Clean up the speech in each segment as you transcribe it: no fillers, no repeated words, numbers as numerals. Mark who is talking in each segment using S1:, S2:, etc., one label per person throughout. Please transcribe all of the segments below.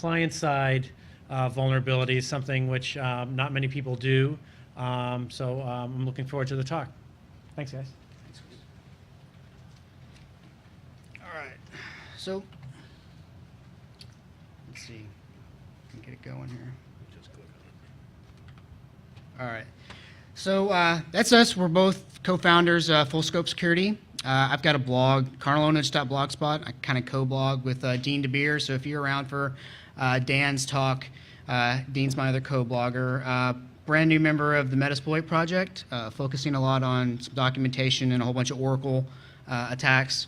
S1: client-side vulnerabilities, something which not many people do. So I'm looking forward to the talk. Thanks, guys.
S2: All right. So let's see. Get it going here. All right. So that's us. We're both co-founders of Full Scope Security. I've got a blog, carnalonage.blogspot. I kind of co-blog with Dean DeBeer. So if you're around for Dan's talk, Dean's my other co-blogger. Brand new member of the Metasploit project, focusing a lot on some documentation and a whole bunch of Oracle attacks,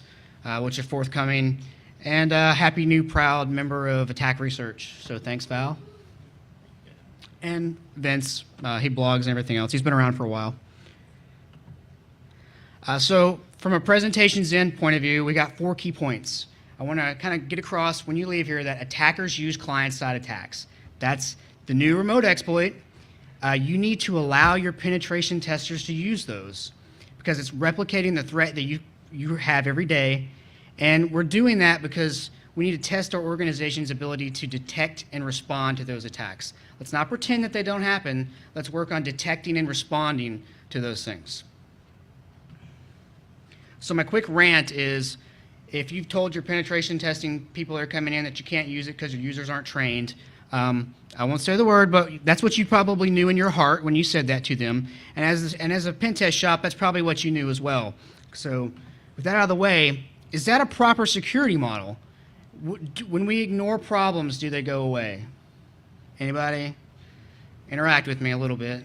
S2: which are forthcoming. And happy new proud member of Attack Research. So thanks, Val. And Vince, he blogs and everything else. He's been around for a while. So from a presentations end point of view, we got 4 key points. I want to kind of get across when you leave here that attackers use client-side attacks. That's the new remote exploit. You need to allow your penetration testers to use those because it's replicating the threat that you have every day. And we're doing that because we need to test our organization's ability to detect and respond to those attacks. Let's not pretend that they don't happen. Let's work on detecting and responding to those things. So my quick rant is, if you've told your penetration testing people that are coming in that you can't use it because your users aren't trained, I won't say the word, but that's what you probably knew in your heart when you said that to them. And as a pen test shop, that's probably what you knew as well. So with that out of the way, is that a proper security model? When we ignore problems, do they go away? Anybody? Interact with me a little bit.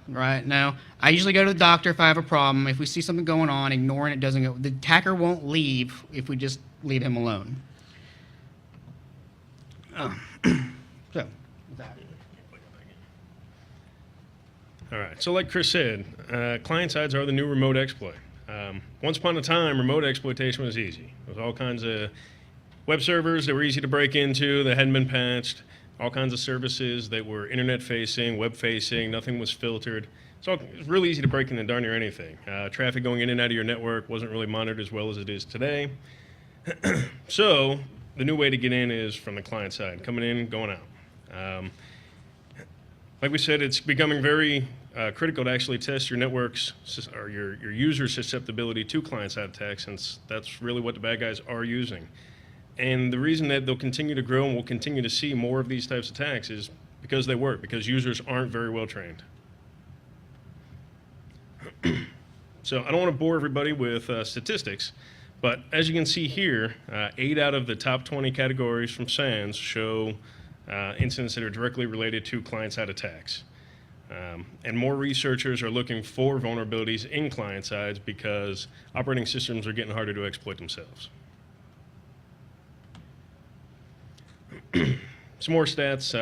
S2: Right? No. I usually go to the doctor if I have a problem. If we see something going on, ignoring it doesn't go. The attacker won't leave if we just leave him alone. So,
S3: all right. So like Chris said, client sides are the new remote exploit. Once upon a time, remote exploitation was easy. There was all kinds of web servers that were easy to break into that hadn't been patched, all kinds of services that were internet-facing, web-facing, nothing was filtered. So it was really easy to break into darn near anything. Traffic going in and out of your network wasn't really monitored as well as it is today. So the new way to get in is from the client side, coming in, going out. Like we said, it's becoming very critical to actually test your networks or your user susceptibility to client-side attacks, since that's really what the bad guys are using. And the reason that they'll continue to grow and we'll continue to see more of these types of attacks is because they work, because users aren't very well trained. So I don't want to bore everybody with statistics, but as you can see here, 8 out of the top 20 categories from SANS show incidents that are directly related to client-side attacks. And more researchers are looking for vulnerabilities in client sides because operating systems are getting harder to exploit themselves. Some more stats.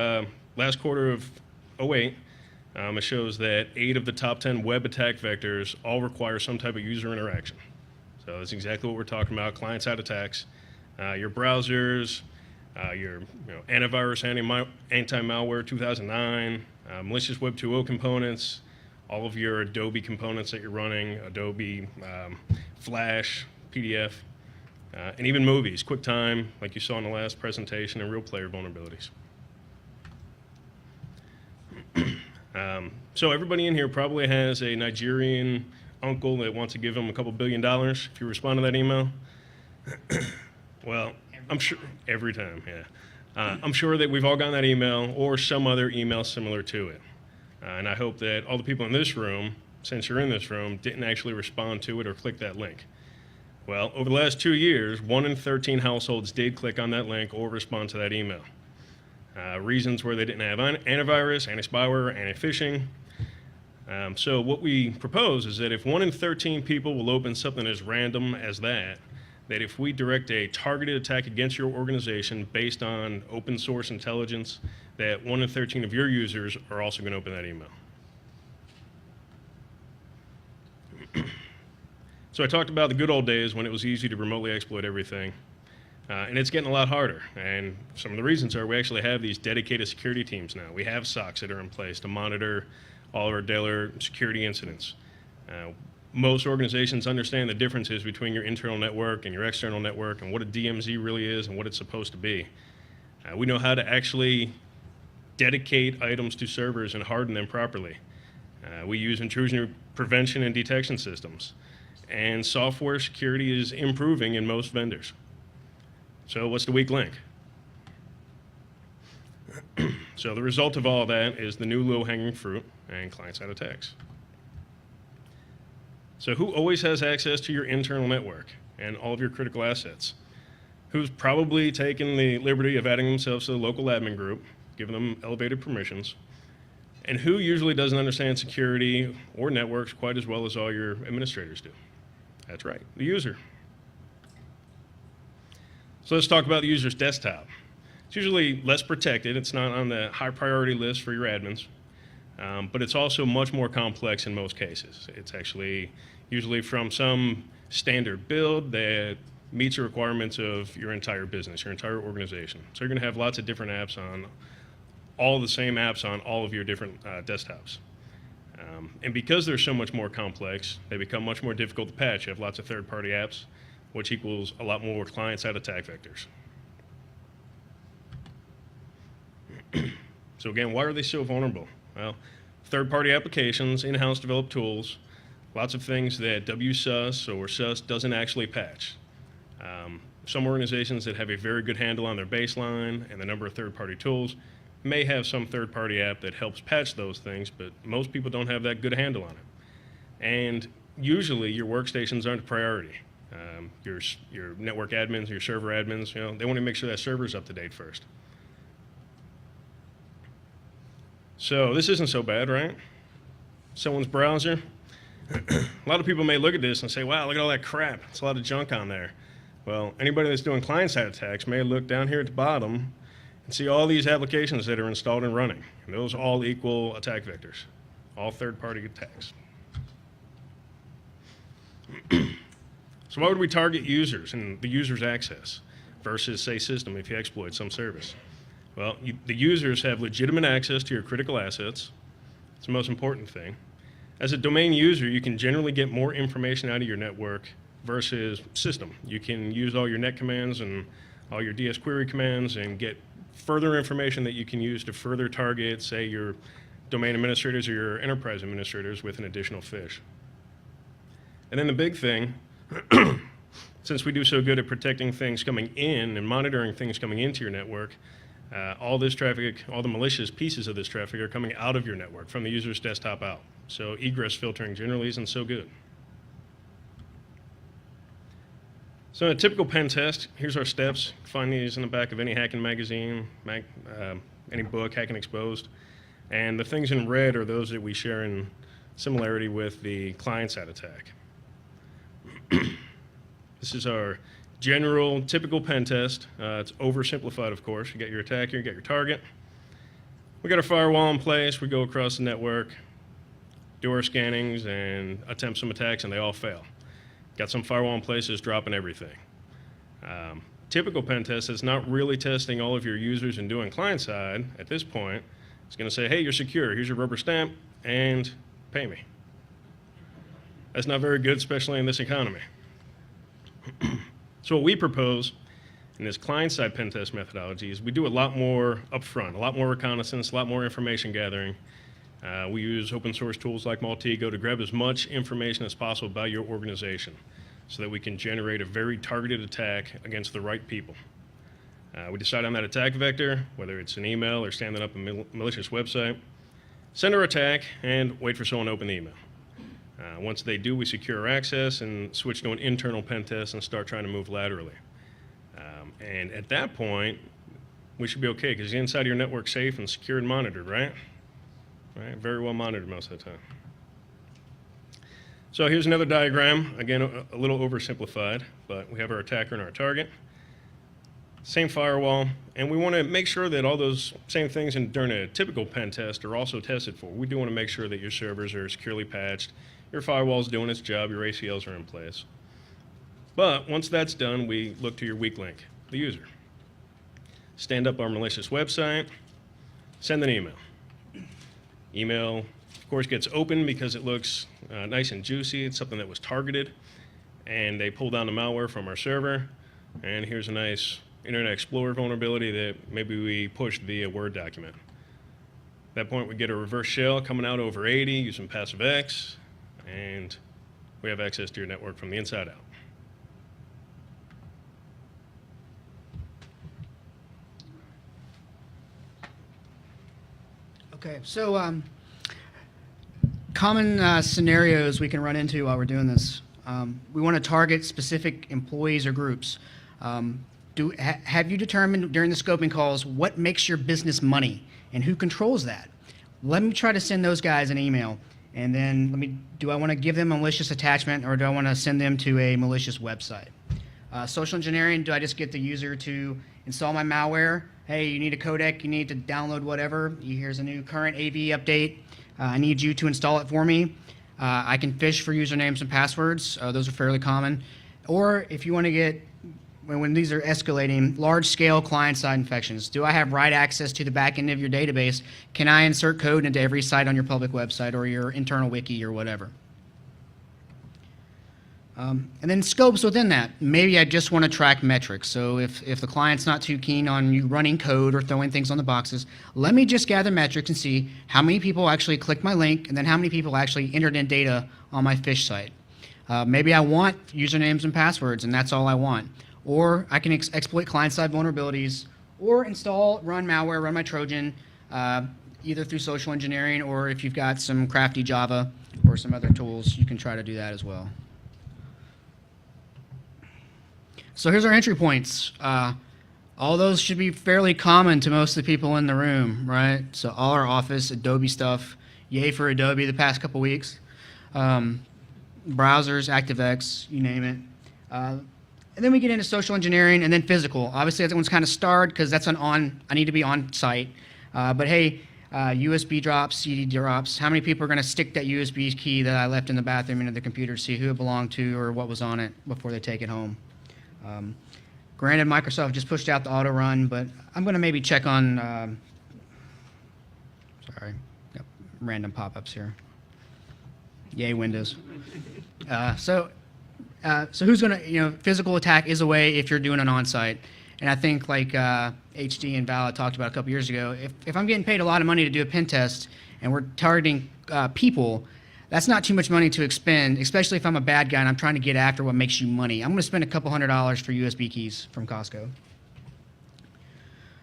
S3: Last quarter of 2008, it shows that 8 of the top 10 web attack vectors all require some type of user interaction. So that's exactly what we're talking about, client-side attacks. Your browsers, your antivirus, anti-malware 2009, malicious Web 2.0 components, all of your Adobe components that you're running, Adobe, Flash, PDF, and even movies, QuickTime, like you saw in the last presentation, and real player vulnerabilities. So everybody in here probably has a Nigerian uncle that wants to give him a couple $1 billion if you respond to that email. Well, I'm sure every time, yeah. I'm sure that we've all gotten that email or some other email similar to it. And I hope that all the people in this room, since you're in this room, didn't actually respond to it or click that link. Well, over the last 2 years, 1 in 13 households did click on that link or respond to that email. Reasons where they didn't have antivirus, anti-spyware, anti-phishing. So what we propose is that if 1 in 13 people will open something as random as that if we direct a targeted attack against your organization based on open source intelligence, that 1 in 13 of your users are also going to open that email. So I talked about the good old days when it was easy to remotely exploit everything. And it's getting a lot harder. And some of the reasons are we actually have these dedicated security teams now. We have SOCs that are in place to monitor all of our daily security incidents. Most organizations understand the differences between your internal network and your external network and what a DMZ really is and what it's supposed to be. We know how to actually dedicate items to servers and harden them properly. We use intrusion prevention and detection systems. And software security is improving in most vendors. So what's the weak link? So the result of all that is the new low-hanging fruit and client-side attacks. So who always has access to your internal network and all of your critical assets? Who's probably taken the liberty of adding themselves to the local admin group, giving them elevated permissions? And who usually doesn't understand security or networks quite as well as all your administrators do? That's right, the user. So let's talk about the user's desktop. It's usually less protected. It's not on the high priority list for your admins, but it's also much more complex in most cases. It's actually usually from some standard build that meets the requirements of your entire business, your entire organization. So you're going to have lots of different apps on, all the same apps on all of your different desktops. And because they're so much more complex, they become much more difficult to patch. You have lots of third-party apps, which equals a lot more client-side attack vectors. So again, why are they so vulnerable? Well, third-party applications, in-house developed tools, lots of things that WSUS or SUS doesn't actually patch. Some organizations that have a very good handle on their baseline and the number of third-party tools may have some third-party app that helps patch those things, but most people don't have that good handle on it. And usually your workstations aren't a priority. Your network admins, your server admins, they want to make sure that server's up to date first. So this isn't so bad, right? Someone's browser. A lot of people may look at this and say, wow, look at all that crap. It's a lot of junk on there. Well, anybody that's doing client-side attacks may look down here at the bottom and see all these applications that are installed and running. And those all equal attack vectors, all third-party attacks. So why would we target users and the user's access versus, say, system if you exploit some service? Well, the users have legitimate access to your critical assets. It's the most important thing. As a domain user, you can generally get more information out of your network versus system. You can use all your net commands and all your DS query commands and get further information that you can use to further target, say, your domain administrators or your enterprise administrators with an additional fish. And then the big thing, since we do so good at protecting things coming in and monitoring things coming into your network, all this traffic, all the malicious pieces of this traffic are coming out of your network from the user's desktop out. So egress filtering generally isn't so good. So in a typical pen test, here's our steps. Find these in the back of any hacking magazine, any book, Hacking Exposed. And the things in red are those that we share in similarity with the client-side attack. This is our general, typical pen test. It's oversimplified, of course. You got your attacker, you got your target. We got our firewall in place. We go across the network, do our scannings, and attempt some attacks, and they all fail. Got some firewall in place that's dropping everything. Typical pen test is not really testing all of your users and doing client-side at this point. It's going to say, hey, you're secure. Here's your rubber stamp, and pay me. That's not very good, especially in this economy. So what we propose in this client-side pen test methodology is we do a lot more upfront, a lot more reconnaissance, a lot more information gathering. We use open source tools like Maltego to grab as much information as possible about your organization so that we can generate a very targeted attack against the right people. We decide on that attack vector, whether it's an email or standing up a malicious website, send our attack, and wait for someone to open the email. Once they do, we secure our access and switch to an internal pen test and start trying to move laterally. And at that point, we should be okay because the inside of your network's safe and secure and monitored, right? Right? Very well monitored most of the time. So here's another diagram, again, a little oversimplified, but we have our attacker and our target. Same firewall, and we want to make sure that all those same things during a typical pen test are also tested for. We do want to make sure that your servers are securely patched, your firewall's doing its job, your ACLs are in place. But once that's done, we look to your weak link, the user. Stand up our malicious website, send an email. Email, of course, gets opened because it looks nice and juicy. It's something that was targeted, and they pull down the malware from our server, and here's a nice Internet Explorer vulnerability that maybe we pushed via Word document. At that point, we get a reverse shell coming out over 80 using passive X, and we have access to your network from the inside out.
S2: Okay, so common scenarios we can run into while we're doing this. We want to target specific employees or groups. Have you determined during the scoping calls what makes your business money and who controls that? Let me try to send those guys an email, and then do I want to give them a malicious attachment, or do I want to send them to a malicious website? Social engineering, do I just get the user to install my malware? Hey, you need a codec, you need to download whatever. Here's a new current AV update. I need you to install it for me. I can fish for usernames and passwords. Those are fairly common. Or if you want to get, when these are escalating, large-scale client-side infections. Do I have right access to the back end of your database? Can I insert code into every site on your public website or your internal wiki or whatever? And then scopes within that. Maybe I just want to track metrics. So if the client's not too keen on you running code or throwing things on the boxes, let me just gather metrics and see how many people actually clicked my link and then how many people actually entered in data on my phish site. Maybe I want usernames and passwords and that's all I want. Or I can exploit client-side vulnerabilities or run malware, run my Trojan, either through social engineering, or if you've got some crafty Java or some other tools, you can try to do that as well. So here's our entry points. All those should be fairly common to most of the people in the room, right? So all our Office, Adobe stuff. Yay for Adobe the past couple weeks. Browsers, ActiveX, you name it. And then we get into social engineering and then physical. Obviously, that one's kind of starred because that's I need to be on site. But hey, USB drops, CD drops. How many people are going to stick that USB key that I left in the bathroom into the computer to see who it belonged to or what was on it before they take it home? Granted, Microsoft just pushed out the auto run, but I'm going to maybe check on, sorry, got random pop-ups here. Yay, Windows. So who's going to, physical attack is a way if you're doing an on-site. And I think like HD and Val talked about a couple years ago, if I'm getting paid a lot of money to do a pen test and we're targeting people, that's not too much money to expend, especially if I'm a bad guy and I'm trying to get after what makes you money. I'm going to spend a couple $100s for USB keys from Costco.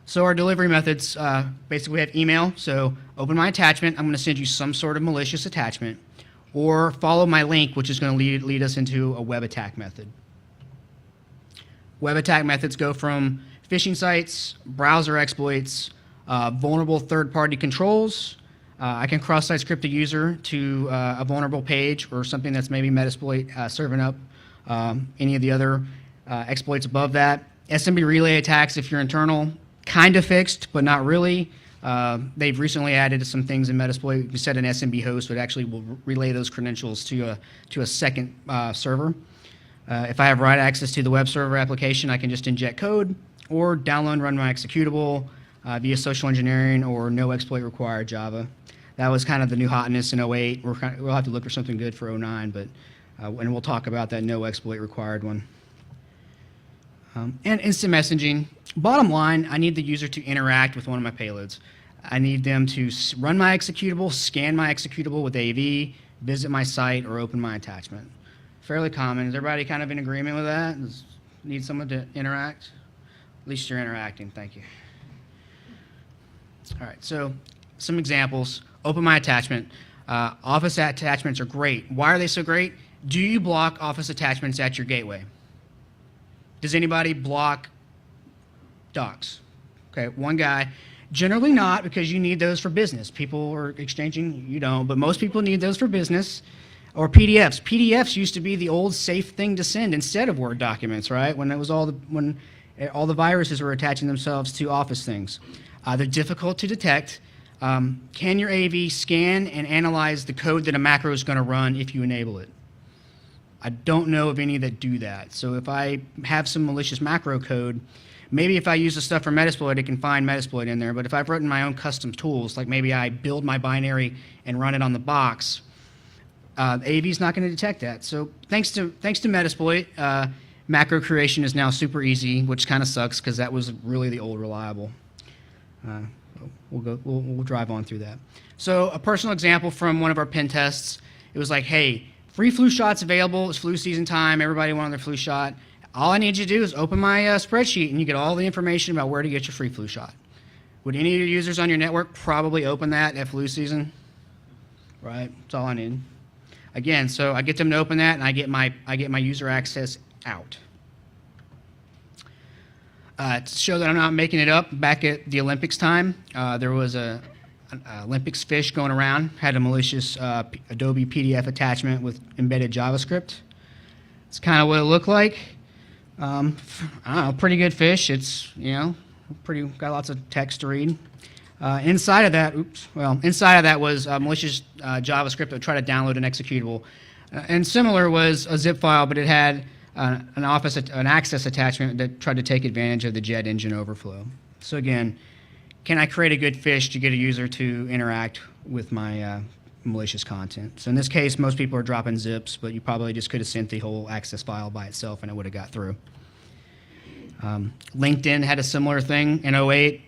S2: So our delivery methods, basically we have email. So open my attachment. I'm going to send you some sort of malicious attachment. Or follow my link, which is going to lead us into a web attack method. Web attack methods go from phishing sites, browser exploits, vulnerable third-party controls. I can cross-site script a user to a vulnerable page or something that's maybe Metasploit serving up any of the other exploits above that. SMB relay attacks, if you're internal, kind of fixed, but not really. They've recently added some things in Metasploit. You set an SMB host, but actually will relay those credentials to a second server. If I have write access to the web server application, I can just inject code or download and run my executable via social engineering or no exploit required Java. That was kind of the new hotness in 08. We'll have to look for something good for 09, but and we'll talk about that no exploit required one. And instant messaging. Bottom line, I need the user to interact with one of my payloads. I need them to run my executable, scan my executable with AV, visit my site, or open my attachment. Fairly common. Is everybody kind of in agreement with that? Need someone to interact? At least you're interacting. Thank you. All right, so some examples. Open my attachment. Office attachments are great. Why are they so great? Do you block Office attachments at your gateway? Does anybody block docs? Okay, one guy. Generally not, because you need those for business. People are exchanging, you don't, but most people need those for business. Or PDFs. PDFs used to be the old safe thing to send instead of Word documents, right? When all the viruses were attaching themselves to Office things. They're difficult to detect. Can your AV scan and analyze the code that a macro is going to run if you enable it? I don't know of any that do that. So if I have some malicious macro code, maybe if I use the stuff from Metasploit, it can find Metasploit in there. But if I've written my own custom tools, like maybe I build my binary and run it on the box, AV is not going to detect that. So thanks to Metasploit, macro creation is now super easy, which kind of sucks because that was really the old reliable. We'll drive on through that. So a personal example from one of our pen tests, it was like, hey, free flu shots available. It's flu season time. Everybody wanted their flu shot. All I need you to do is open my spreadsheet and you get all the information about where to get your free flu shot. Would any of your users on your network probably open that at flu season? Right, that's all I need. Again, so I get them to open that and I get my user access out. To show that I'm not making it up, back at the Olympics time, there was an Olympics fish going around, had a malicious Adobe PDF attachment with embedded JavaScript. It's kind of what it looked like. I don't know, pretty good fish. It's, got lots of text to read. Inside of that was malicious JavaScript that would try to download an executable. And similar was a zip file, but it had an access attachment that tried to take advantage of the jet engine overflow. So again, can I create a good fish to get a user to interact with my malicious content? So in this case, most people are dropping zips, but you probably just could have sent the whole access file by itself and it would have got through. LinkedIn had a similar thing in 08.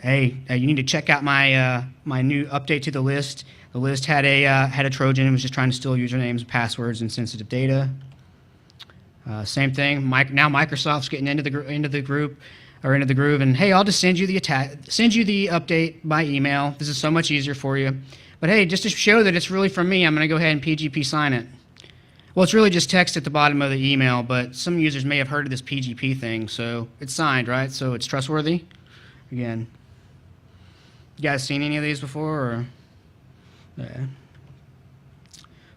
S2: Hey, you need to check out my my new update to the list. The list had a Trojan. It was just trying to steal usernames and passwords and sensitive data. Same thing. Now Microsoft's getting into the group or into the groove, and hey, I'll just send you the update by email. This is so much easier for you. But hey, just to show that it's really from me, I'm going to go ahead and PGP sign it. Well, it's really just text at the bottom of the email, but some users may have heard of this PGP thing, so it's signed, right? So it's trustworthy. Again, you guys seen any of these before? Or? Yeah.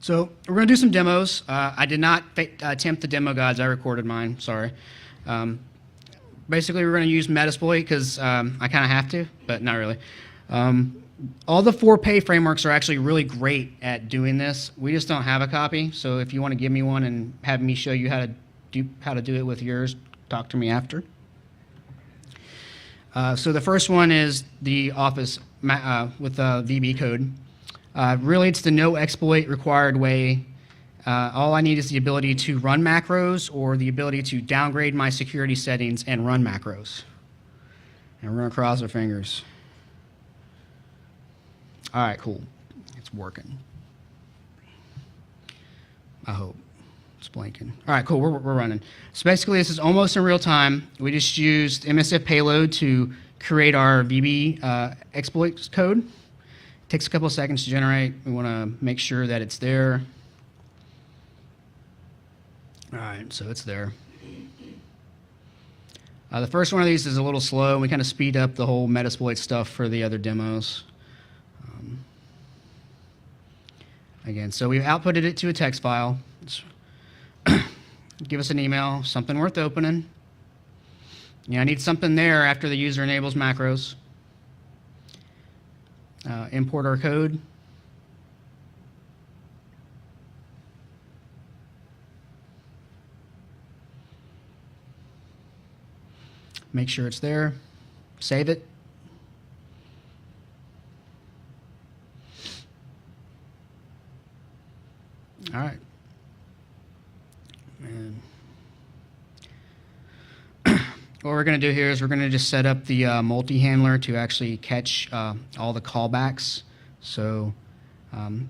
S2: So we're going to do some demos. I did not attempt the demo guides. I recorded mine. Sorry. Basically, we're going to use Metasploit because I kind of have to, but not really. All the 4Pay frameworks are actually really great at doing this. We just don't have a copy. So if you want to give me one and have me show you how to do it with yours, talk to me after. So the first one is the Office with VB code. Really, it's the no exploit required way. All I need is the ability to run macros or the ability to downgrade my security settings and run macros. And we're going to cross our fingers. All right, cool. It's working. I hope. It's blinking. All right, cool. We're running. So basically, this is almost in real time. We just used MSF payload to create our VB exploit code. It takes a couple of seconds to generate. We want to make sure that it's there. All right, so it's there. The first one of these is a little slow. We kind of speed up the whole Metasploit stuff for the other demos. Again, so we've outputted it to a text file. Give us an email, something worth opening. I need something there after the user enables macros. Import our code. Make sure it's there. Save it. All right. And what we're going to do here is we're going to just set up the multi-handler to actually catch all the callbacks. So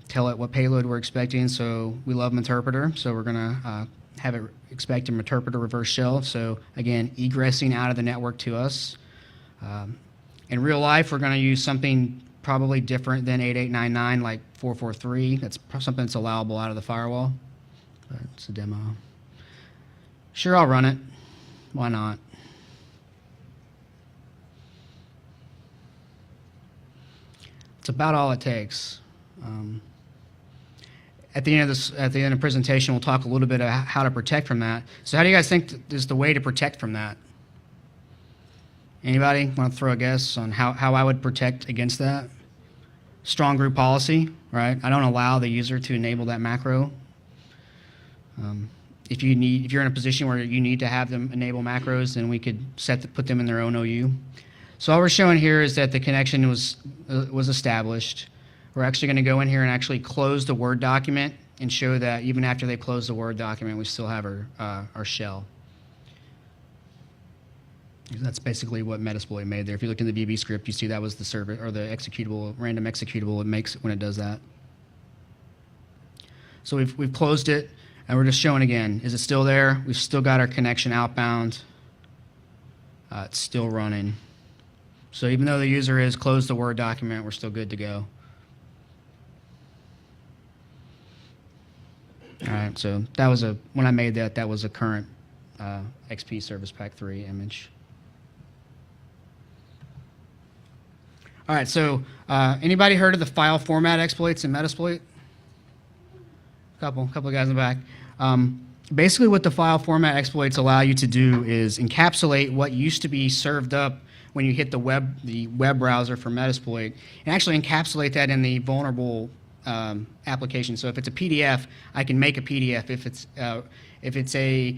S2: tell it what payload we're expecting. So we love interpreter, so we're going to have it expect an interpreter reverse shell. So again, egressing out of the network to us. In real life, we're going to use something probably different than 8899, like 443. That's something that's allowable out of the firewall. But it's a demo. Sure, I'll run it. Why not? It's about all it takes. At the end of the presentation, we'll talk a little bit about how to protect from that. So how do you guys think is the way to protect from that? Anybody want to throw a guess on how I would protect against that? Strong group policy, right? I don't allow the user to enable that macro. If you're in a position where you need to have them enable macros, then we could put them in their own OU. So all we're showing here is that the connection was established. We're actually going to go in here and actually close the Word document and show that even after they close the Word document, we still have our shell. That's basically what Metasploit made there. If you looked in the VB script, you see that was the service or the executable, random executable it makes when it does that. So we've closed it, and we're just showing again. Is it still there? We've still got our connection outbound. It's still running. So even though the user has closed the Word document, we're still good to go. All right, so that was when I made that, that was a current XP Service Pack 3 image. All right, so anybody heard of the file format exploits in Metasploit? Couple of guys in the back. Basically, what the file format exploits allow you to do is encapsulate what used to be served up when you hit the web browser for Metasploit, and actually encapsulate that in the vulnerable application. So if it's a PDF, I can make a PDF. If it's a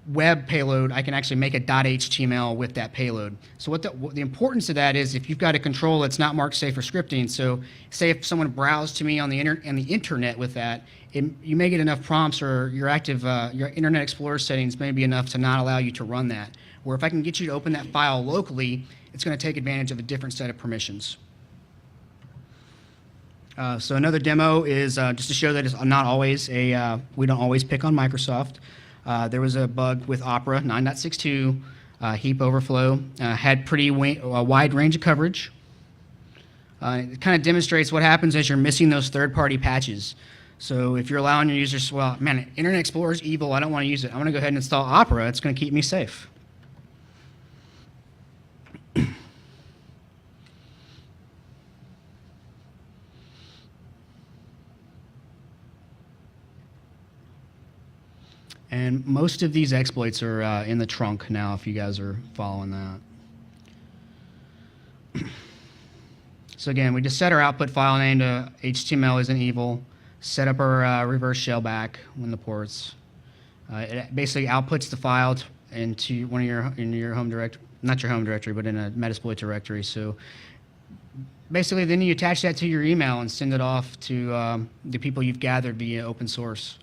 S2: web payload, I can actually make a .html with that payload. So what the importance of that is, if you've got a control that's not marked safe for scripting, so say if someone browsed to me on the internet with that, you may get enough prompts, or your Internet Explorer settings may be enough to not allow you to run that. Where if I can get you to open that file locally, it's going to take advantage of a different set of permissions. So another demo is just to show that it's not always we don't always pick on Microsoft. There was a bug with Opera 9.62, heap overflow, had pretty wide range of coverage. It kind of demonstrates what happens as you're missing those third-party patches. So if you're allowing your users, well, man, Internet Explorer is evil, I don't want to use it. I'm going to go ahead and install Opera, it's going to keep me safe. And most of these exploits are in the trunk now, if you guys are following that. So again, we just set our output file name to HTML isn't evil, set up our reverse shellback when the ports. It basically outputs the file into one of your home directory, not your home directory, but in a Metasploit directory. So basically, then you attach that to your email and send it off to the people you've gathered via open source.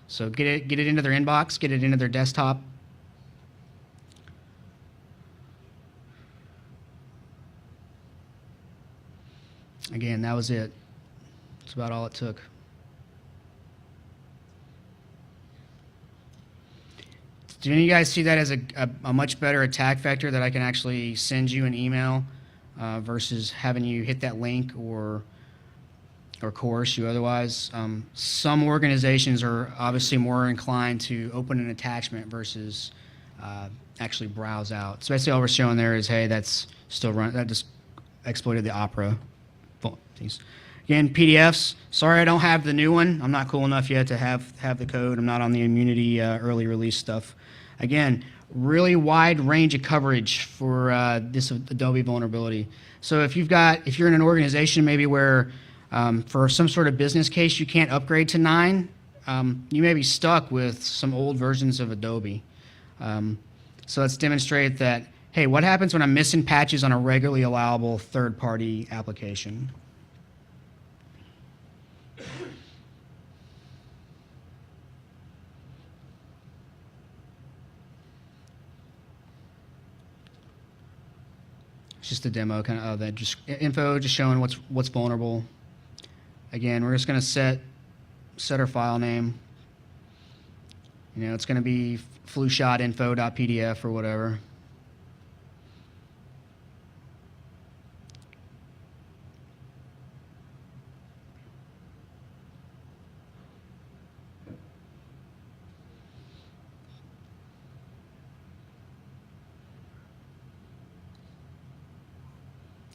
S2: So get it into their inbox, get it into their desktop. Again, that was it. That's about all it took. Do any of you guys see that as a much better attack vector, that I can actually send you an email versus having you hit that link or coerce you otherwise? Some organizations are obviously more inclined to open an attachment versus actually browse out. So basically all we're showing there is, hey, that's still running, that just exploited the Opera things. Again, PDFs, sorry I don't have the new one. I'm not cool enough yet to have the code. I'm not on the Immunity early release stuff. Again, really wide range of coverage for this Adobe vulnerability. So if you're in an organization maybe where for some sort of business case you can't upgrade to 9, you may be stuck with some old versions of Adobe. So let's demonstrate that, hey, what happens when I'm missing patches on a regularly allowable third-party application? It's just a demo, kind of that just info, just showing what's vulnerable. Again, we're just going to set our file name. You know, it's going to be flushotinfo.pdf or whatever.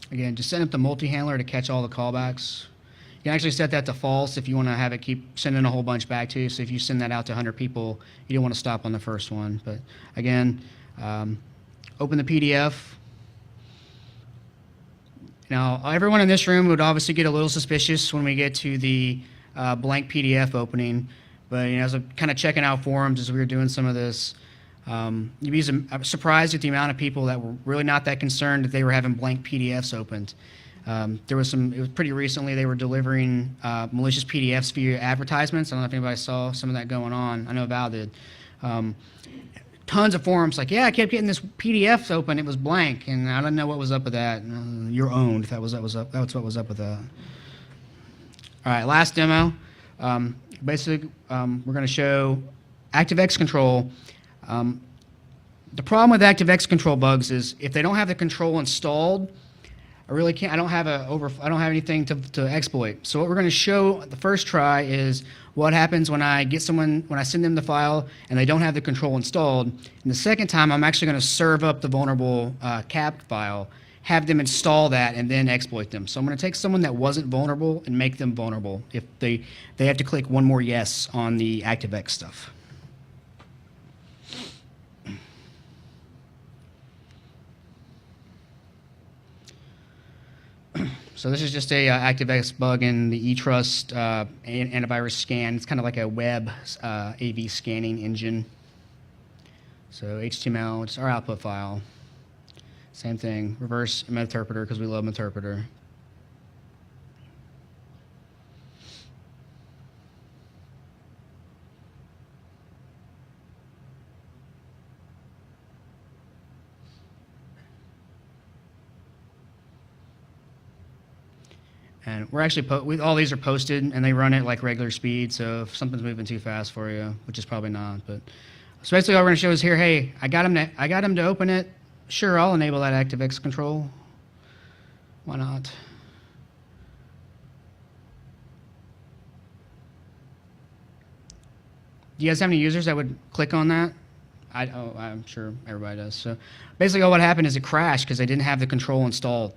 S2: Again, just set up the multi-handler to catch all the callbacks. You can actually set that to false if you want to have it keep sending a whole bunch back to you. So if you send that out to 100 people, you don't want to stop on the first one. But again, open the PDF. Now, everyone in this room would obviously get a little suspicious when we get to the blank PDF opening. But you know, as I'm kind of checking out forums as we were doing some of this, you'd be surprised at the amount of people that were really not that concerned that they were having blank PDFs opened. It was pretty recently they were delivering malicious PDFs via advertisements. I don't know if anybody saw some of that going on. I know Val did. tons of forums like, yeah, I kept getting this PDF open, it was blank, and I didn't know what was up with that. You're owned. If that was up. That's what was up with that. All right, last demo. Basically, we're going to show ActiveX control. The problem with ActiveX control bugs is if they don't have the control installed, I really can't. I don't have anything to exploit. So what we're going to show the first try is what happens when I send them the file and they don't have the control installed. And the second time, I'm actually going to serve up the vulnerable cap file, have them install that, and then exploit them. So I'm going to take someone that wasn't vulnerable and make them vulnerable if they have to click one more yes on the ActiveX stuff. So this is just a ActiveX bug in the eTrust antivirus scan. It's kind of like a web AV scanning engine. So HTML, it's our output file. Same thing, reverse Meterpreter because we love Meterpreter. And we're actually, all these are posted and they run at like regular speed, so if something's moving too fast for you, which is probably not, but. So basically all we're gonna show is here, hey, I got him to open it. Sure, I'll enable that ActiveX control. Why not? Do you guys have any users that would click on that? I'm sure everybody does. So basically all what happened is it crashed because they didn't have the control installed.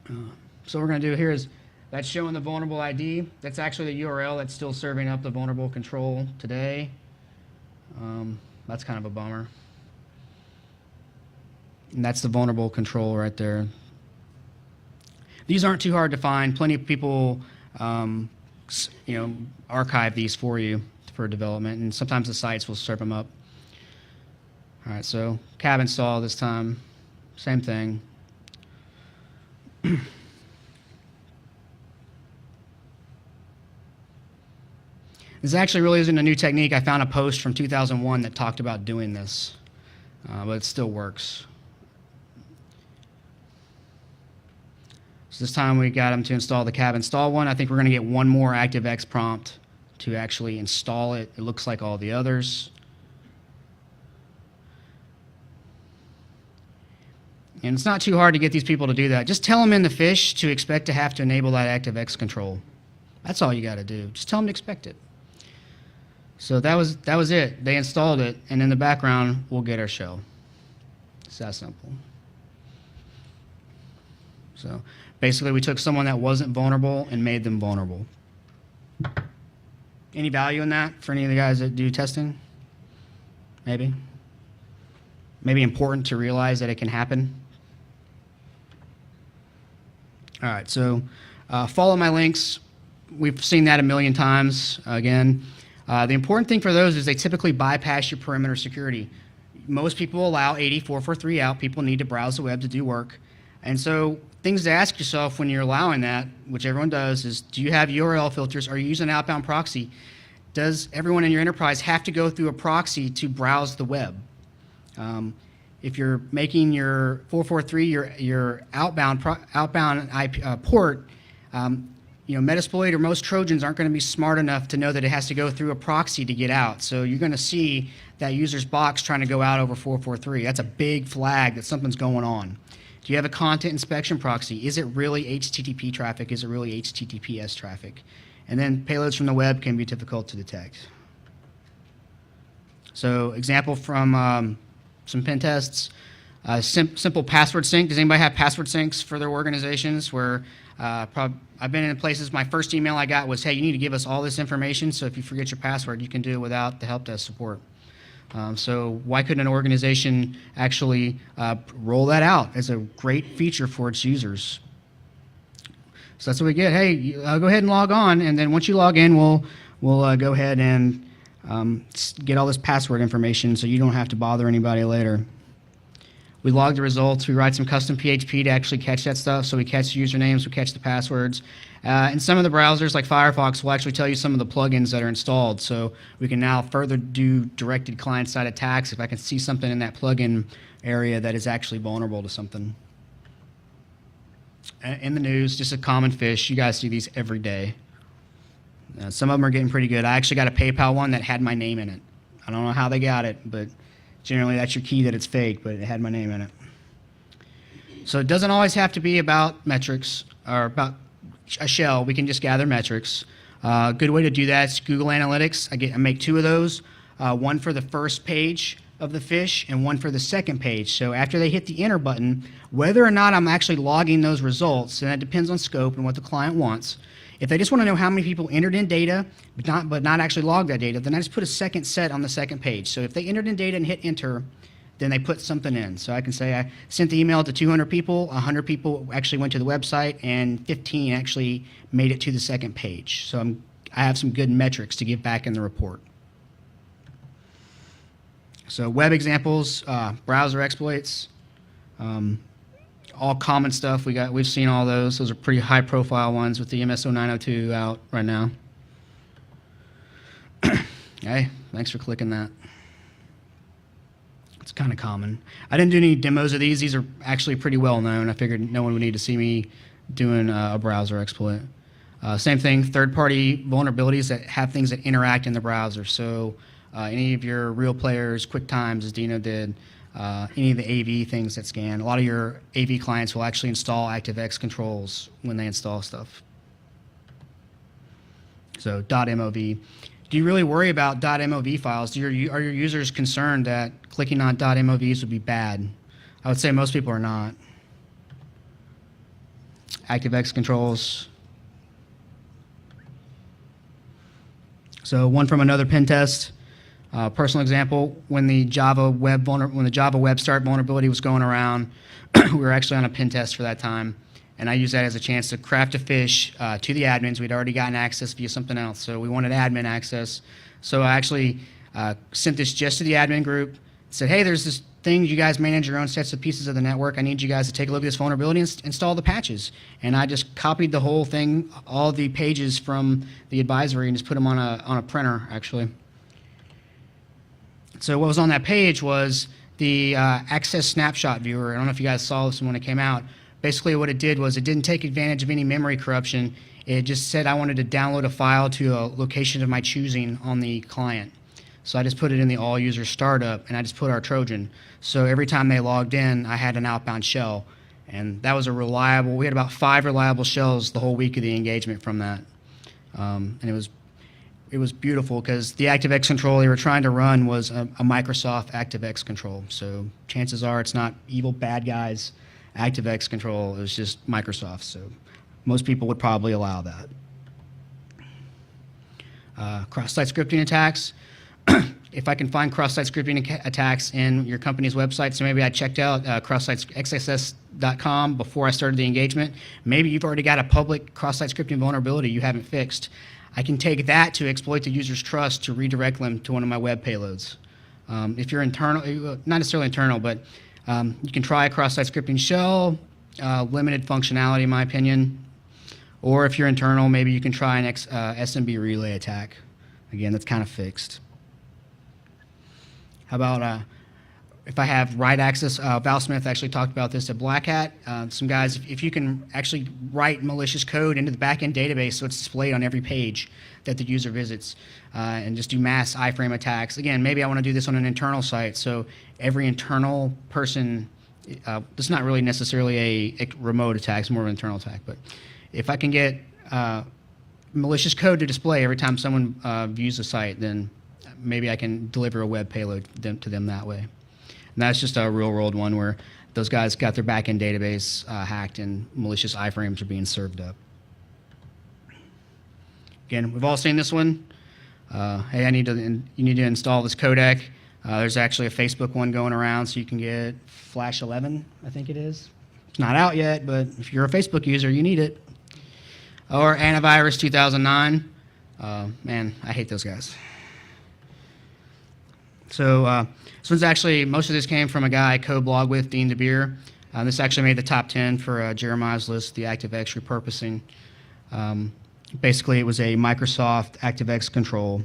S2: So what we're going to do here is that's showing the vulnerable ID. That's actually the URL that's still serving up the vulnerable control today. That's kind of a bummer. And that's the vulnerable control right there. These aren't too hard to find. Plenty of people, archive these for you for development, and sometimes the sites will serve them up. All right, so cab install this time, same thing. This actually really isn't a new technique. I found a post from 2001 that talked about doing this, but it still works. So this time we got them to install the cab install one. I think we're going to get one more ActiveX prompt to actually install it. It looks like all the others. And it's not too hard to get these people to do that. Just tell them in the fish to expect to have to enable that ActiveX control. That's all you got to do. Just tell them to expect it. So that was it. They installed it, and in the background, we'll get our shell. It's that simple. So basically, we took someone that wasn't vulnerable and made them vulnerable. Any value in that for any of the guys that do testing? Maybe? Maybe important to realize that it can happen? All right, so follow my links. We've seen that a million times. Again, the important thing for those is they typically bypass your perimeter security. Most people allow 8443 out. People need to browse the web to do work. And so things to ask yourself when you're allowing that, which everyone does, is do you have URL filters? Are you using an outbound proxy? Does everyone in your enterprise have to go through a proxy to browse the web? If you're making your 443 your outbound IP, port, Metasploit or most Trojans aren't going to be smart enough to know that it has to go through a proxy to get out. So you're going to see that user's box trying to go out over 443. That's a big flag that something's going on. Do you have a content inspection proxy? Is it really HTTP traffic? Is it really HTTPS traffic? And then payloads from the web can be difficult to detect. So example from some pen tests, simple password sync. Does anybody have password syncs for their organizations where I've been in places, my first email I got was, hey, you need to give us all this information, so if you forget your password, you can do it without the help desk support. So why couldn't an organization actually roll that out as a great feature for its users? So that's what we get. Hey, go ahead and log on, and then once you log in, we'll go ahead and get all this password information so you don't have to bother anybody later. We log the results. We write some custom PHP to actually catch that stuff. So we catch the usernames, we catch the passwords. And some of the browsers, like Firefox, will actually tell you some of the plugins that are installed. So we can now further do directed client-side attacks if I can see something in that plugin area that is actually vulnerable to something. In the news, just a common fish. You guys see these every day. Some of them are getting pretty good. I actually got a PayPal one that had my name in it. I don't know how they got it, but generally that's your key that it's fake, but it had my name in it. So it doesn't always have to be about metrics or about a shell. We can just gather metrics. A good way to do that is Google Analytics. I make 2 of those, one for the first page of the fish and one for the second page. So after they hit the enter button, whether or not I'm actually logging those results, and that depends on scope and what the client wants. If they just want to know how many people entered in data but not actually log that data, then I just put a second set on the second page. So if they entered in data and hit enter, then they put something in. So I can say I sent the email to 200 people, 100 people actually went to the website, and 15 actually made it to the second page. So I have some good metrics to give back in the report. So web examples, browser exploits, all common stuff. We've seen all those. Those are pretty high-profile ones with the MSO 902 out right now. Hey, thanks for clicking that. It's kind of common. I didn't do any demos of these. These are actually pretty well known. I figured no one would need to see me doing a browser exploit. Same thing, third-party vulnerabilities that have things that interact in the browser. So any of your real players, QuickTimes, as Dino did, any of the AV things that scan. A lot of your AV clients will actually install ActiveX controls when they install stuff. So .mov. Do you really worry about .mov files? Are your users concerned that clicking on .movs would be bad? I would say most people are not. ActiveX controls. So one from another pen test. Personal example, when the Java Web Start vulnerability was going around, we were actually on a pen test for that time, and I used that as a chance to craft a fish to the admins. We'd already gotten access via something else, so we wanted admin access. So I actually sent this just to the admin group, said, hey, there's this thing, you guys manage your own sets of pieces of the network. I need you guys to take a look at this vulnerability and install the patches. And I just copied the whole thing, all the pages from the advisory, and just put them on a printer, actually. So what was on that page was the Access Snapshot Viewer. I don't know if you guys saw this when it came out. Basically what it did was it didn't take advantage of any memory corruption. It just said I wanted to download a file to a location of my choosing on the client. So I just put it in the all user startup, and I just put our Trojan. So every time they logged in, I had an outbound shell. And that was a reliable, we had about 5 reliable shells the whole week of the engagement from that. And it was beautiful because the ActiveX control they were trying to run was a Microsoft ActiveX control. So chances are it's not evil bad guys ActiveX control. It was just Microsoft. So most people would probably allow that. Cross-site scripting attacks. If I can find cross-site scripting attacks in your company's website, so maybe I checked out cross-sitexss.com before I started the engagement. Maybe you've already got a public cross-site scripting vulnerability you haven't fixed. I can take that to exploit the user's trust to redirect them to one of my web payloads. If you're internal, not necessarily internal, but you can try a cross-site scripting shell, limited functionality in my opinion. Or if you're internal, maybe you can try an SMB relay attack. Again, that's kind of fixed. How about if I have write access? Val Smith actually talked about this at Black Hat. Some guys, if you can actually write malicious code into the backend database so it's displayed on every page that the user visits, and just do mass iframe attacks. Again, maybe I want to do this on an internal site, so every internal person, it's not really necessarily a remote attack, it's more of an internal attack, but if I can get malicious code to display every time someone views the site, then maybe I can deliver a web payload to them that way. And that's just a real-world one where those guys got their back-end database hacked and malicious iframes are being served up. Again, we've all seen this one. Hey, you need to install this codec. There's actually a Facebook one going around, so you can get Flash 11, I think it is. It's not out yet, but if you're a Facebook user, you need it. Or Antivirus 2009. Man, I hate those guys. So this one's actually, most of this came from a guy I co-blog with, Dean DeBeer. This actually made the top 10 for Jeremiah's list, the ActiveX repurposing. Basically, it was a Microsoft ActiveX control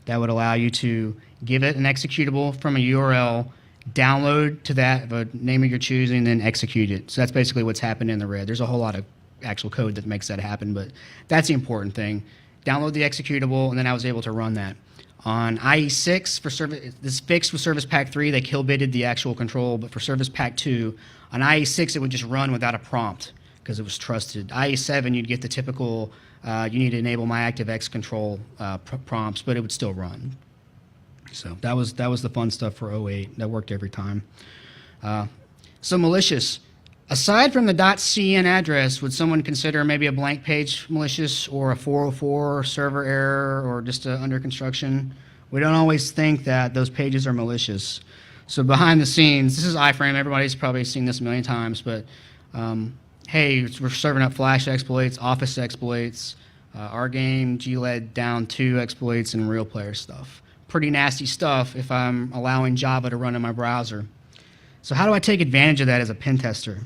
S2: that would allow you to give it an executable from a URL, download to that, the name of your choosing, then execute it. So that's basically what's happened in the red. There's a whole lot of actual code that makes that happen, but that's the important thing. Download the executable, and then I was able to run that. On IE6, for this fixed with Service Pack 3, they kill-bitted the actual control, but for Service Pack 2, on IE6, it would just run without a prompt because it was trusted. IE7, you'd get the typical, you need to enable my ActiveX control prompts, but it would still run. So that was the fun stuff for '08. That worked every time. So malicious. Aside from the .cn address, would someone consider maybe a blank page malicious or a 404 server error or just under construction? We don't always think that those pages are malicious. So behind the scenes, this is iframe. Everybody's probably seen this a million times, but hey, we're serving up Flash exploits, Office exploits, our game, gled down 2 exploits, and real player stuff. Pretty nasty stuff if I'm allowing Java to run in my browser. So how do I take advantage of that as a pen tester?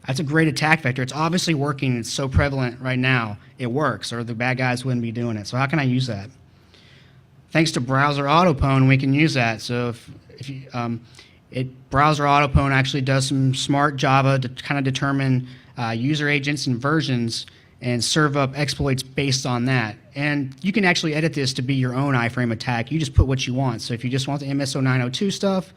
S2: That's a great attack vector. It's obviously working. It's so prevalent right now. It works, or the bad guys wouldn't be doing it. So how can I use that? Thanks to Browser Autopwn, we can use that. So if you, Browser Autopwn actually does some smart Java to kind of determine user agents and versions and serve up exploits based on that. And you can actually edit this to be your own iframe attack. You just put what you want. So if you just want the MS0902 stuff,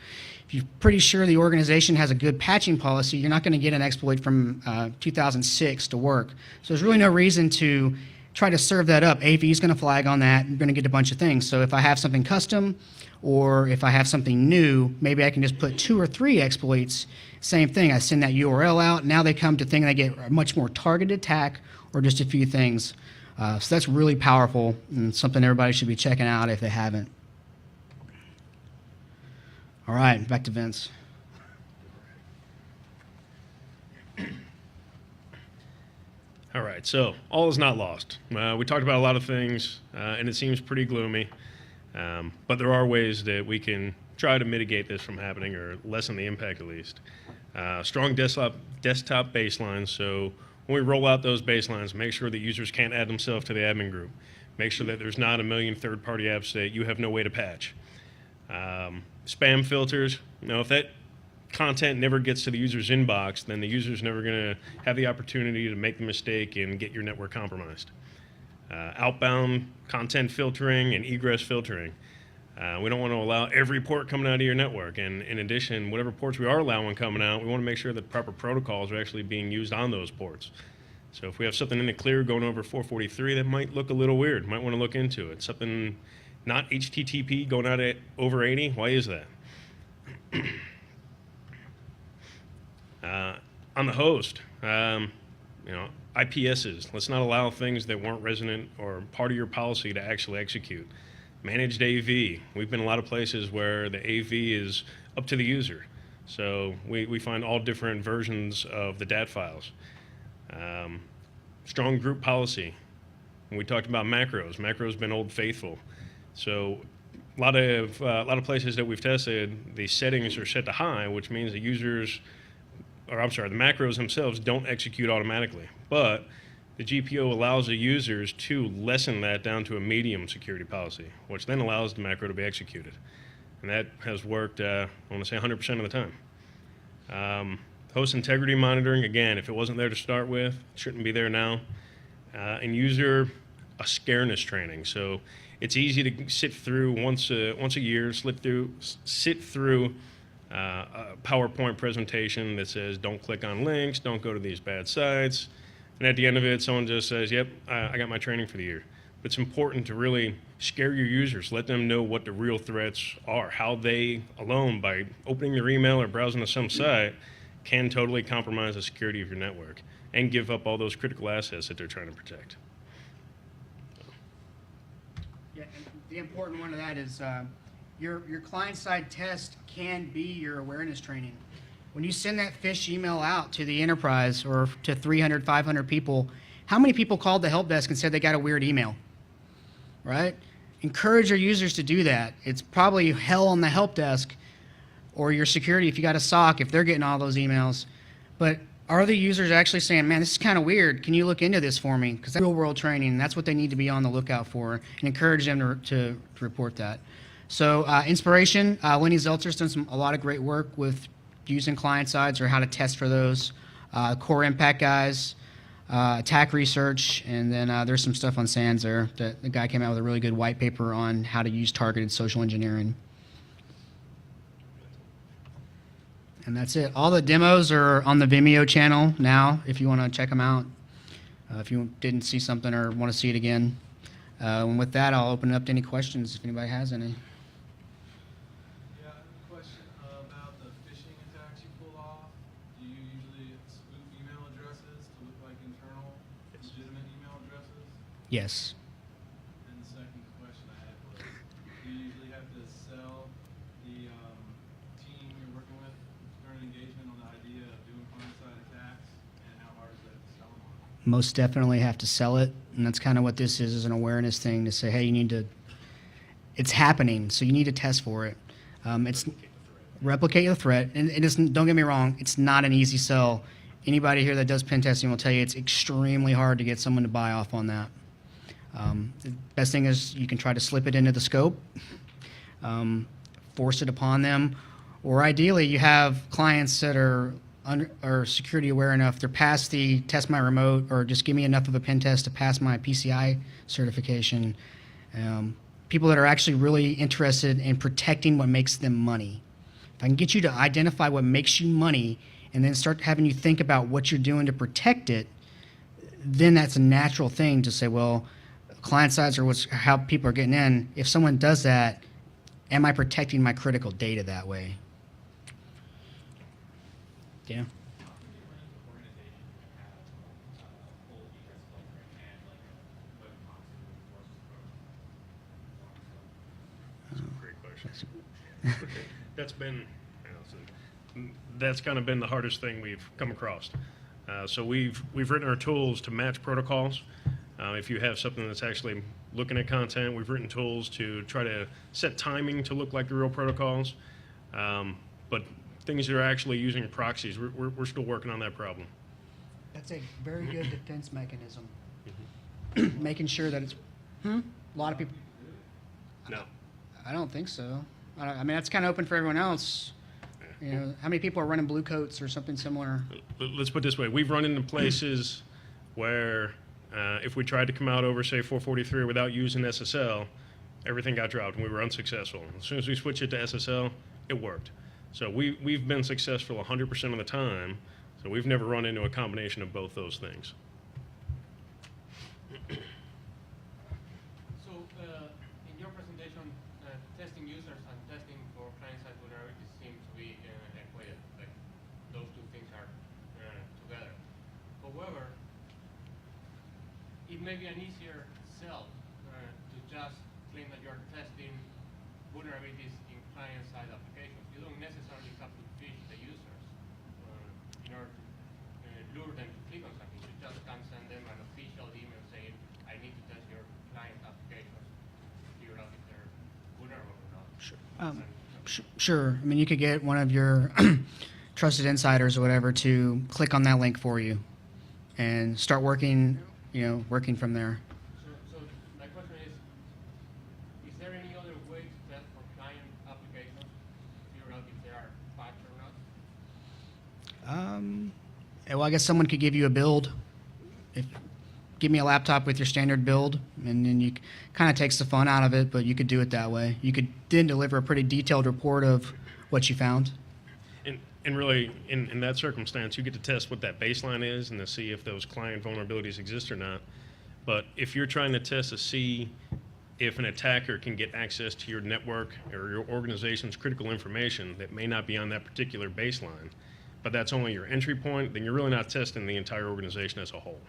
S2: if you're pretty sure the organization has a good patching policy, you're not going to get an exploit from 2006 to work. So there's really no reason to try to serve that up. AV is going to flag on that. You're going to get a bunch of things. So if I have something custom or if I have something new, maybe I can just put 2 or 3 exploits. Same thing. I send that URL out. Now they come to think they get a much more targeted attack or just a few things. So that's really powerful and something everybody should be checking out if they haven't. All right, back to Vince.
S3: All right, so all is not lost. We talked about a lot of things, and it seems pretty gloomy, but there are ways that we can try to mitigate this from happening or lessen the impact at least. Strong desktop baselines, so when we roll out those baselines, make sure that users can't add themselves to the admin group. Make sure that there's not a million third-party apps that you have no way to patch. Spam filters, if that content never gets to the user's inbox, then the user's never going to have the opportunity to make the mistake and get your network compromised. Outbound content filtering and egress filtering. We don't want to allow every port coming out of your network. And in addition, whatever ports we are allowing coming out, we want to make sure that proper protocols are actually being used on those ports. So if we have something in the clear going over 443, that might look a little weird. Might want to look into it. Something not HTTP going out at over 80, why is that? On the host, IPSs, let's not allow things that weren't resident or part of your policy to actually execute. Managed AV, we've been a lot of places where the AV is up to the user. So we find all different versions of the DAT files. Strong group policy. When we talked about macros, macros been old faithful. So a lot of places that we've tested, the settings are set to high, which means the users, the macros themselves don't execute automatically. But the GPO allows the users to lessen that down to a medium security policy, which then allows the macro to be executed. And that has worked, I want to say 100% of the time. Host integrity monitoring, again, if it wasn't there to start with, it shouldn't be there now. And user scareness training. So it's easy to sit through once a year, sit through a PowerPoint presentation that says don't click on links, don't go to these bad sites, and at the end of it, someone just says, "Yep, I got my training for the year." But it's important to really scare your users, let them know what the real threats are, how they alone, by opening their email or browsing to some site, can totally compromise the security of your network and give up all those critical assets that they're trying to protect.
S2: Yeah, and the important one of that is your client-side test can be your awareness training. When you send that phish email out to the enterprise or to 300, 500 people, how many people called the help desk and said they got a weird email, right? encourage your users to do that. It's probably hell on the help desk or your security if you got a SOC, if they're getting all those emails. But are the users actually saying, man, this is kind of weird. Can you look into this for me? Because that's real world training, and that's what they need to be on the lookout for, and encourage them to report that. So inspiration, Lenny Zeltzer's done a lot of great work with using client sides or how to test for those. Core Impact guys, attack research, and then there's some stuff on SANS there. The guy came out with a really good white paper on how to use targeted social engineering. And that's it. All the demos are on the Vimeo channel now if you want to check them out. If you didn't see something or want to see it again. And with that, I'll open it up to any questions if anybody has any.
S4: Yeah, I have a question about the phishing attacks you pull off. Do you usually spoof email addresses to look like internal, legitimate email addresses?
S2: Yes.
S4: And the second question I had was, do you usually have to sell the team you're working with during engagement on the idea of doing client-side attacks, and how hard is that to sell them on?
S2: Most definitely have to sell it, and that's kind of what this is an awareness thing to say, hey, you need to, it's happening, so you need to test for it. It's replicate the threat, and it isn't, don't get me wrong, it's not an easy sell. Anybody here that does pen testing will tell you it's extremely hard to get someone to buy off on that. The best thing is you can try to slip it into the scope, force it upon them, or ideally you have clients that are security aware enough, they're past the test my remote or just give me enough of a pen test to pass my PCI certification. People that are actually really interested in protecting what makes them money. If I can get you to identify what makes you money and then start having you think about what you're doing to protect it, then that's a natural thing to say, well, client sides are how people are getting in. If someone does that, am I protecting my critical data that way? Yeah.
S3: Great question. That's kind of been the hardest thing we've come across. So we've written our tools to match protocols. If you have something that's actually looking at content, we've written tools to try to set timing to look like the real protocols. But things that are actually using proxies, we're still working on that problem.
S2: That's a very good defense mechanism. Making sure that it's a lot of people.
S3: No.
S2: I don't think so. I mean, that's kind of open for everyone else. You know, how many people are running blue coats or something similar?
S3: Let's put it this way. We've run into places where if we tried to come out over, say, 443 without using SSL, everything got dropped and we were unsuccessful. As soon as we switched it to SSL, it worked. So we've been successful 100% of the time. So we've never run into a combination of both those things.
S5: So, in your presentation, testing users and testing for client-side vulnerabilities seem to be equated, like those two things are together. However, it may be an easier sell to just claim that you're testing vulnerabilities in client-side applications. You don't necessarily have to fish the users in order to lure them to click on something. You just can send them an official email saying, I need to test your client applications to figure out if they're vulnerable or not.
S2: Sure. I mean, you could get one of your trusted insiders or whatever to click on that link for you and start working, working from there.
S5: So my question is there any other way to test for client applications to figure out if they are patched or not?
S2: Well, I guess someone could give you a build. Give me a laptop with your standard build, and then you kind of takes the fun out of it, but you could do it that way. You could then deliver a pretty detailed report of what you found.
S3: And really, in that circumstance, you get to test what that baseline is and to see if those client vulnerabilities exist or not. But if you're trying to test to see if an attacker can get access to your network or your organization's critical information that may not be on that particular baseline, but that's only your entry point, then you're really not testing the entire organization as a whole.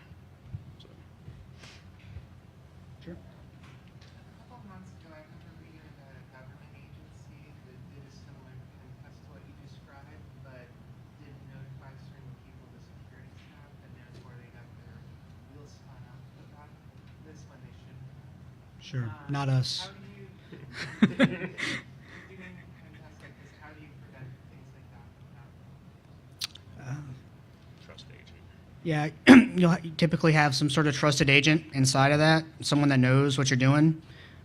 S3: So.
S2: Sure.
S6: A couple months ago, I remember reading about a government agency that did a similar pen test to what you described, but didn't notify certain people, the security staff, and therefore they got their wheels spun up about this when they shouldn't.
S2: Sure. Not us.
S6: How do Doing pen tests like this, how do you prevent things like that from happening?
S3: Trust agent.
S2: Yeah, you'll typically have some sort of trusted agent inside of that, someone that knows what you're doing.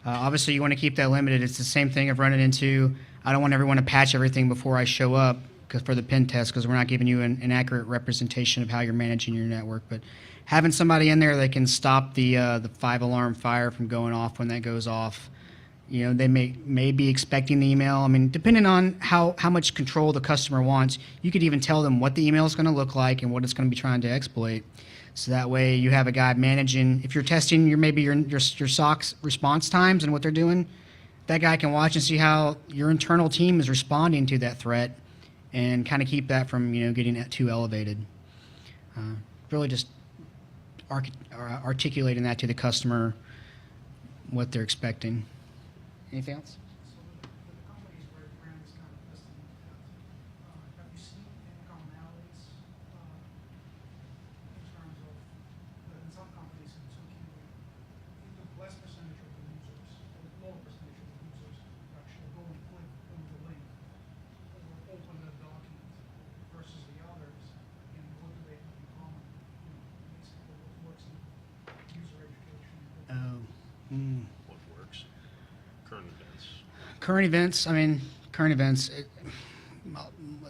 S2: Obviously, you want to keep that limited. It's the same thing of running into, I don't want everyone to patch everything before I show up for the pen test because we're not giving you an accurate representation of how you're managing your network. But having somebody in there that can stop the 5-alarm fire from going off when that goes off, you know, they may be expecting the email. I mean, depending on how much control the customer wants, you could even tell them what the email is going to look like and what it's going to be trying to exploit. So that way you have a guy managing, if you're testing your SOC's response times and what they're doing, that guy can watch and see how your internal team is responding to that threat and kind of keep that from, you know, getting too elevated. Really just articulating that to the customer, what they're expecting. Anything else?
S7: So with the companies where the brand is kind of listed in that, have you seen any commonalities in terms of, in some companies and some can't, less percentage of the users, or lower percentage of the users actually go and click on the link or open the document versus the others, and what do they have in common? You know, basically what works in user education.
S3: What works? Current events.
S2: Current events, I mean,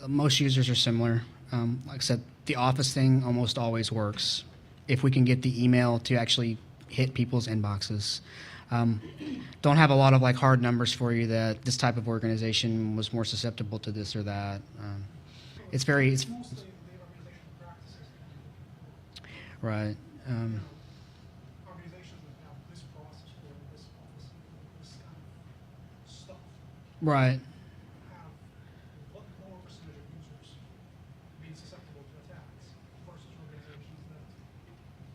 S2: most users are similar. Like I said, the Office thing almost always works if we can get the email to actually hit people's inboxes. Don't have a lot of like hard numbers for you that this type of organization was more susceptible to this or that. It's
S7: Mostly the organizational practices that you're looking
S2: right.
S7: for. Organizations that have this process or this policy or this kind of stuff
S2: Right.
S7: have what lower percentage of users being susceptible to attacks versus organizations that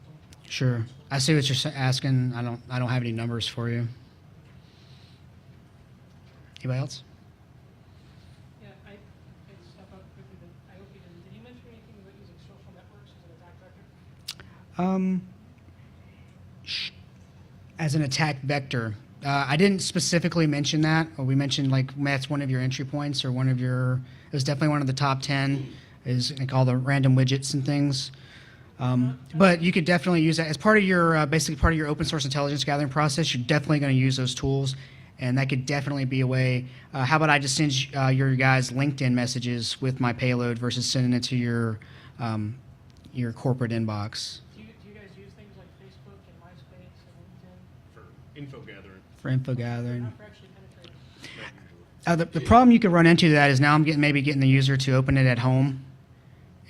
S7: don't have.
S2: Sure. I see what you're asking. I don't have any numbers for you. Anybody else?
S8: Yeah, I step up quickly. I hope you didn't. Did you mention anything about using social networks as an attack vector?
S2: As an attack vector, I didn't specifically mention that. Or we mentioned like that's one of your entry points or one of your. It was definitely one of the top 10. Is like all the random widgets and things. But you could definitely use that as part of your basically part of your open source intelligence gathering process. You're definitely going to use those tools, and that could definitely be a way. How about I just send your guys LinkedIn messages with my payload versus sending it to your corporate inbox
S8: Do you guys use things like Facebook and MySpace and LinkedIn?
S3: For info gathering.
S2: for info gathering?
S8: Not for actually penetrating.
S3: Not usually.
S2: The problem you could run into that is now I'm maybe getting the user to open it at home,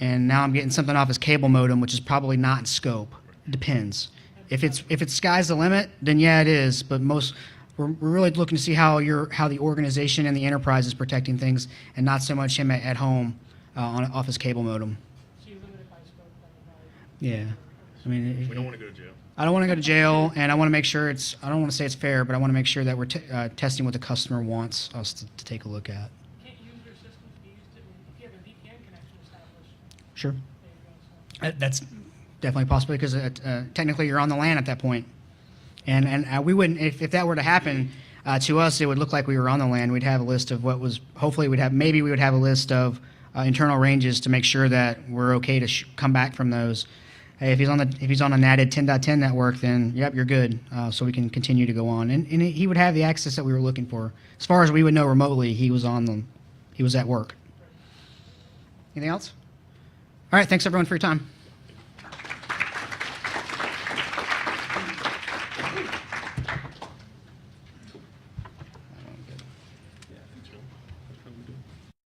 S2: and now I'm getting something off his cable modem, which is probably not in scope. It depends. If it's sky's the limit, then yeah, it is. But we're really looking to see how the organization and the enterprise is protecting things, and not so much him at home off his cable modem.
S8: So you limit it by scope, by
S2: Yeah, I mean,
S3: We don't want to go to jail.
S2: I don't want to go to jail, and I want to make sure I don't want to say it's fair, but I want to make sure that we're testing what the customer wants us to take a look at.
S8: Can't user systems be used if you have a VPN connection established?
S2: Sure.
S8: There you go. So
S2: That's definitely possible because technically you're on the LAN at that point. And we wouldn't, if that were to happen to us, it would look like we were on the LAN. We'd have a list of hopefully we would have a list of internal ranges to make sure that we're okay to come back from those. Hey, if he's on a NATed 10.10 network, then yep, you're good. So we can continue to go on. And he would have the access that we were looking for. As far as we would know remotely, he was at work. Anything else? All right, thanks everyone for your time.